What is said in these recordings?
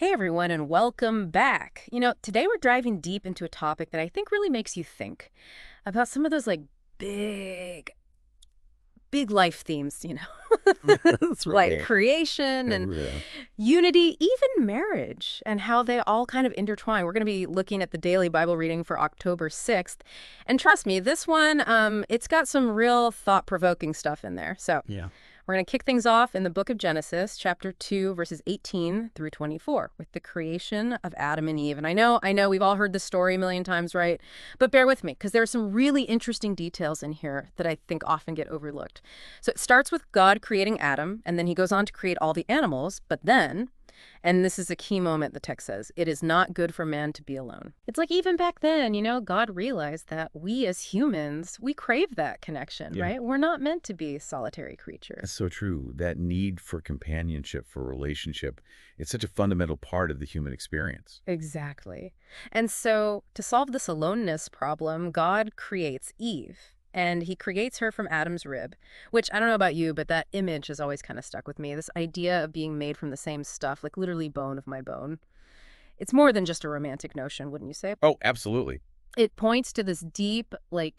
Hey everyone, and welcome back. Today we're diving deep into a topic that I think really makes you think about some of those big, big life themes, That's like right. creation and Yeah. unity, even marriage, and how they all kind of intertwine. We're going to be looking at the daily Bible reading for October 6th. And trust me, this one, it's got some real thought-provoking stuff in there. So Yeah. we're going to kick things off in the book of Genesis, chapter 2, verses 18 through 24, with the creation of Adam and Eve. And I know, we've all heard this story a million times, right? But bear with me, because there are some really interesting details in here that I think often get overlooked. So it starts with God creating Adam, and then he goes on to create all the animals, but then, and this is a key moment, the text says, it is not good for man to be alone. It's like even back then, God realized that we as humans, we crave that connection, Yeah. right? We're not meant to be solitary That's creatures. so true. That need for companionship, for relationship, it's such a fundamental part of the human experience. Exactly. And so to solve this aloneness problem, God creates Eve. And he creates her from Adam's rib, which I don't know about you, but that image has always kind of stuck with me. This idea of being made from the same stuff, like literally bone of my bone. It's more than just a romantic notion, wouldn't you say? Oh, absolutely. It points to this deep,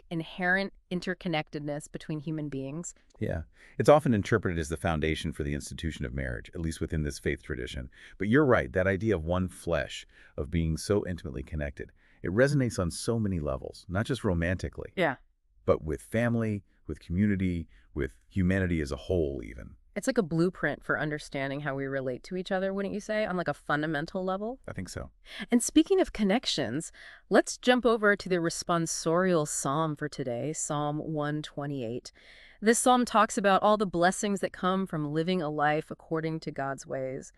inherent interconnectedness between human beings. Yeah. It's often interpreted as the foundation for the institution of marriage, at least within this faith tradition. But you're right, that idea of one flesh, of being so intimately connected, it resonates on so many levels, not just romantically, Yeah. but with family, with community, with humanity as a whole even. It's like a blueprint for understanding how we relate to each other, wouldn't you say, on like a fundamental level? I think so. And speaking of connections, let's jump over to the responsorial psalm for today, Psalm 128. This psalm talks about all the blessings that come from living a life according to God's ways.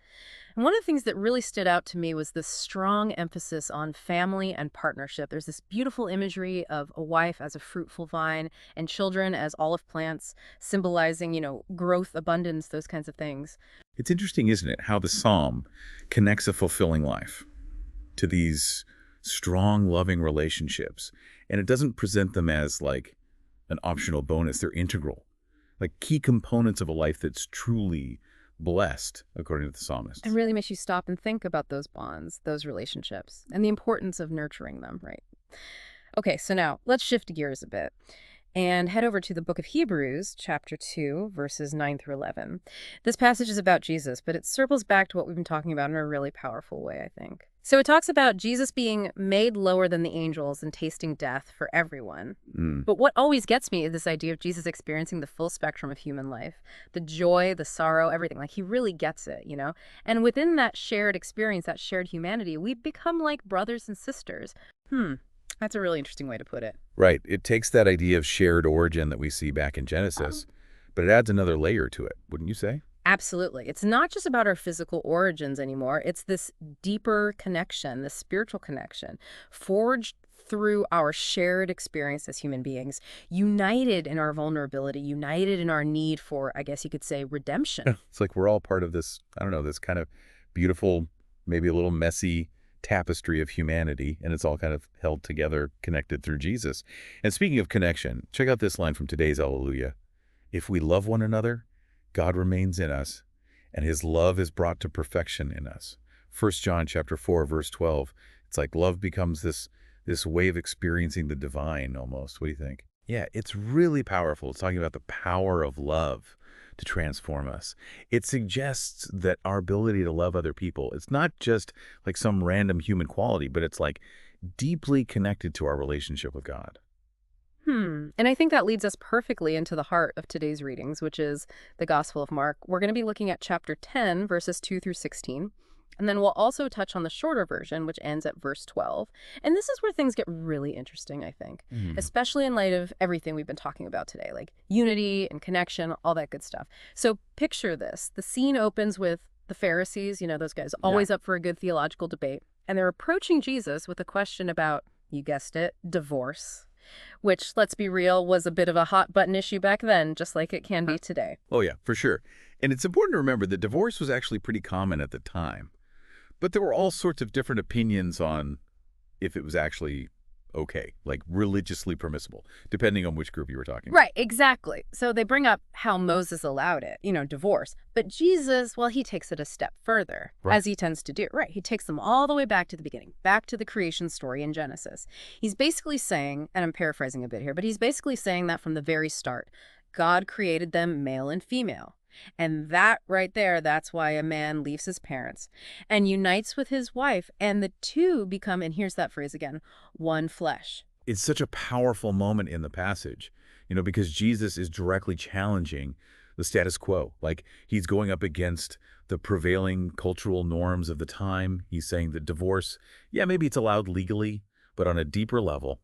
And one of the things that really stood out to me was the strong emphasis on family and partnership. There's this beautiful imagery of a wife as a fruitful vine and children as olive plants, symbolizing, growth, abundance, those kinds of things. It's interesting, isn't it, how the psalm connects a fulfilling life to these strong, loving relationships. And it doesn't present them as like an optional bonus. They're integral, like key components of a life that's truly blessed, according to the It psalmist. really makes you stop and think about those bonds, those relationships, and the importance of nurturing them, right? Okay, so now let's shift gears a bit and head over to the book of Hebrews, chapter 2, verses 9 through 11. This passage is about Jesus, but it circles back to what we've been talking about in a really powerful way, I think. So it talks about Jesus being made lower than the angels and tasting death for everyone. Mm. But what always gets me is this idea of Jesus experiencing the full spectrum of human life, the joy, the sorrow, everything. Like he really gets it. And within that shared experience, that shared humanity, we become like brothers and sisters. That's a really interesting way to put it. Right. It takes that idea of shared origin that we see back in Genesis, but it adds another layer to it, wouldn't you say? Absolutely. It's not just about our physical origins anymore. It's this deeper connection, this spiritual connection, forged through our shared experience as human beings, united in our vulnerability, united in our need for, I guess you could say, redemption. It's like we're all part of this, I don't know, this kind of beautiful, maybe a little messy tapestry of humanity, and it's all kind of held together, connected through Jesus. And speaking of connection, check out this line from today's Alleluia. If we love one another, God remains in us, and his love is brought to perfection in us. 1 John chapter 4, verse 12. It's like love becomes this way of experiencing the divine almost. What do you think? Yeah, it's really powerful. It's talking about the power of love to transform us. It suggests that our ability to love other people, it's not just like some random human quality, but it's like deeply connected to our relationship with God. And I think that leads us perfectly into the heart of today's readings, which is the Gospel of Mark. We're going to be looking at chapter 10, verses 2 through 16. And then we'll also touch on the shorter version, which ends at verse 12. And this is where things get really interesting, I think, Mm. especially in light of everything we've been talking about today, like unity and connection, all that good stuff. So picture this. The scene opens with the Pharisees, those guys Yeah. always up for a good theological debate. And they're approaching Jesus with a question about, you guessed it, divorce, which, let's be real, was a bit of a hot button issue back then, just like it can be today. Oh, yeah, for sure. And it's important to remember that divorce was actually pretty common at the time. But there were all sorts of different opinions on if it was actually okay, like religiously permissible, depending on which group you were talking about. Right, exactly. So they bring up how Moses allowed it, divorce. But Jesus, well, he takes it a step further, Right. as he tends to do. Right, he takes them all the way back to the beginning, back to the creation story in Genesis. He's basically saying, and I'm paraphrasing a bit here, but he's basically saying that from the very start, God created them male and female. And that right there, that's why a man leaves his parents and unites with his wife, and the two become, and here's that phrase again, one flesh. It's such a powerful moment in the passage, because Jesus is directly challenging the status quo. Like he's going up against the prevailing cultural norms of the time. He's saying that divorce, yeah, maybe it's allowed legally, but on a deeper level,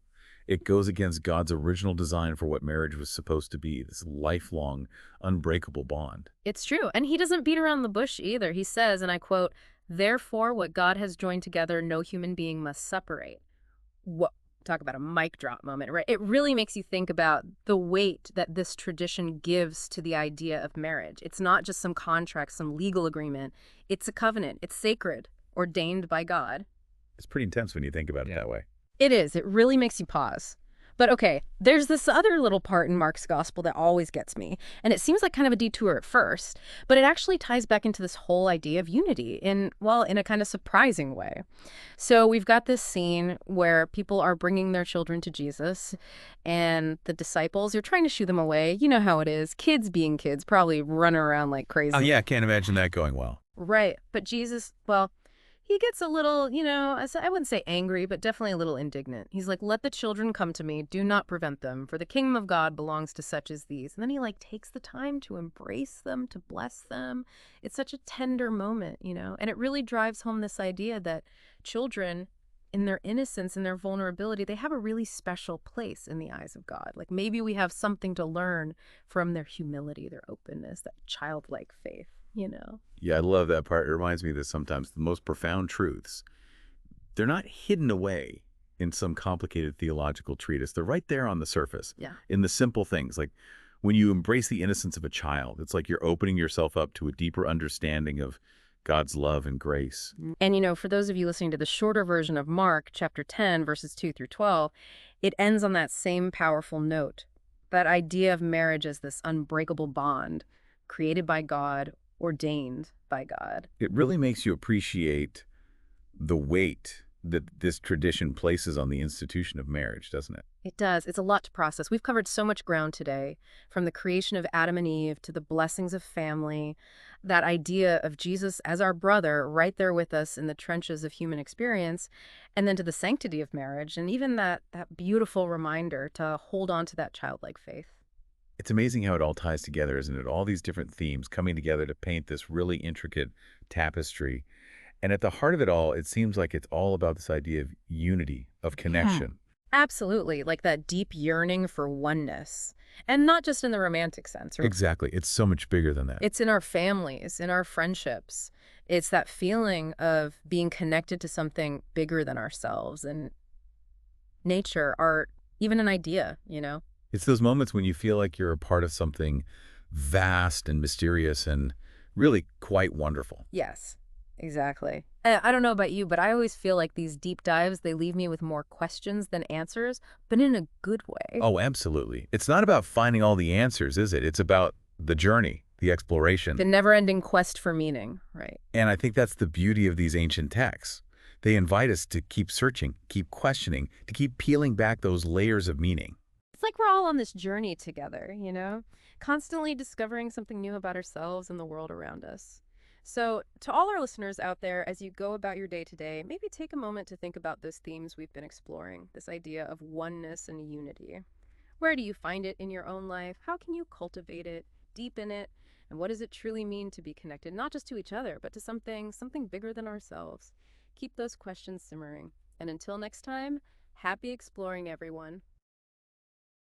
it goes against God's original design for what marriage was supposed to be, this lifelong, unbreakable bond. It's true. And he doesn't beat around the bush either. He says, and I quote, "Therefore, what God has joined together, no human being must separate." What talk about a mic drop moment, right? It really makes you think about the weight that this tradition gives to the idea of marriage. It's not just some contract, some legal agreement. It's a covenant. It's sacred, ordained by God. It's pretty intense when you think about it that way. It is. It really makes you pause. But okay, there's this other little part in Mark's gospel that always gets me. And it seems like kind of a detour at first, but it actually ties back into this whole idea of unity in, well, in a kind of surprising way. So we've got this scene where people are bringing their children to Jesus, and the disciples are trying to shoo them away. You know how it is. Kids being kids, probably running around like crazy. Oh, yeah, I can't imagine that going well. Right. But Jesus, well, he gets a little, I wouldn't say angry, but definitely a little indignant. He's like, "Let the children come to me. Do not prevent them, for the kingdom of God belongs to such as these." And then he takes the time to embrace them, to bless them. It's such a tender moment, and it really drives home this idea that children, in their innocence and their vulnerability, they have a really special place in the eyes of God. Like maybe we have something to learn from their humility, their openness, that childlike faith. Yeah, I love that part. It reminds me that sometimes the most profound truths, they're not hidden away in some complicated theological treatise. They're right there on the surface, Yeah. in the simple things. Like when you embrace the innocence of a child, it's like you're opening yourself up to a deeper understanding of God's love and grace. And for those of you listening to the shorter version of Mark, chapter 10, verses 2 through 12, it ends on that same powerful note. That idea of marriage as this unbreakable bond created by God, ordained by God. It really makes you appreciate the weight that this tradition places on the institution of marriage, doesn't it? It does. It's a lot to process. We've covered so much ground today, from the creation of Adam and Eve to the blessings of family, that idea of Jesus as our brother right there with us in the trenches of human experience, and then to the sanctity of marriage, and even that beautiful reminder to hold on to that childlike faith. It's amazing how it all ties together, isn't it? All these different themes coming together to paint this really intricate tapestry. And at the heart of it all, it seems like it's all about this idea of unity, of connection. Absolutely, like that deep yearning for oneness. And not just in the romantic sense. Exactly. It's so much bigger than that. It's in our families, in our friendships. It's that feeling of being connected to something bigger than ourselves, and nature, art, even an idea. It's those moments when you feel like you're a part of something vast and mysterious and really quite wonderful. Yes, exactly. I don't know about you, but I always feel like these deep dives, they leave me with more questions than answers, but in a good way. Oh, absolutely. It's not about finding all the answers, is it? It's about the journey, the exploration. The never-ending quest for meaning, right? And I think that's the beauty of these ancient texts. They invite us to keep searching, keep questioning, to keep peeling back those layers of meaning. It's like we're all on this journey together, constantly discovering something new about ourselves and the world around us. So to all our listeners out there, as you go about your day today, maybe take a moment to think about those themes we've been exploring, this idea of oneness and unity. Where do you find it in your own life? How can you cultivate it, deepen it? And what does it truly mean to be connected, not just to each other, but to something bigger than ourselves? Keep those questions simmering. And until next time, happy exploring, everyone.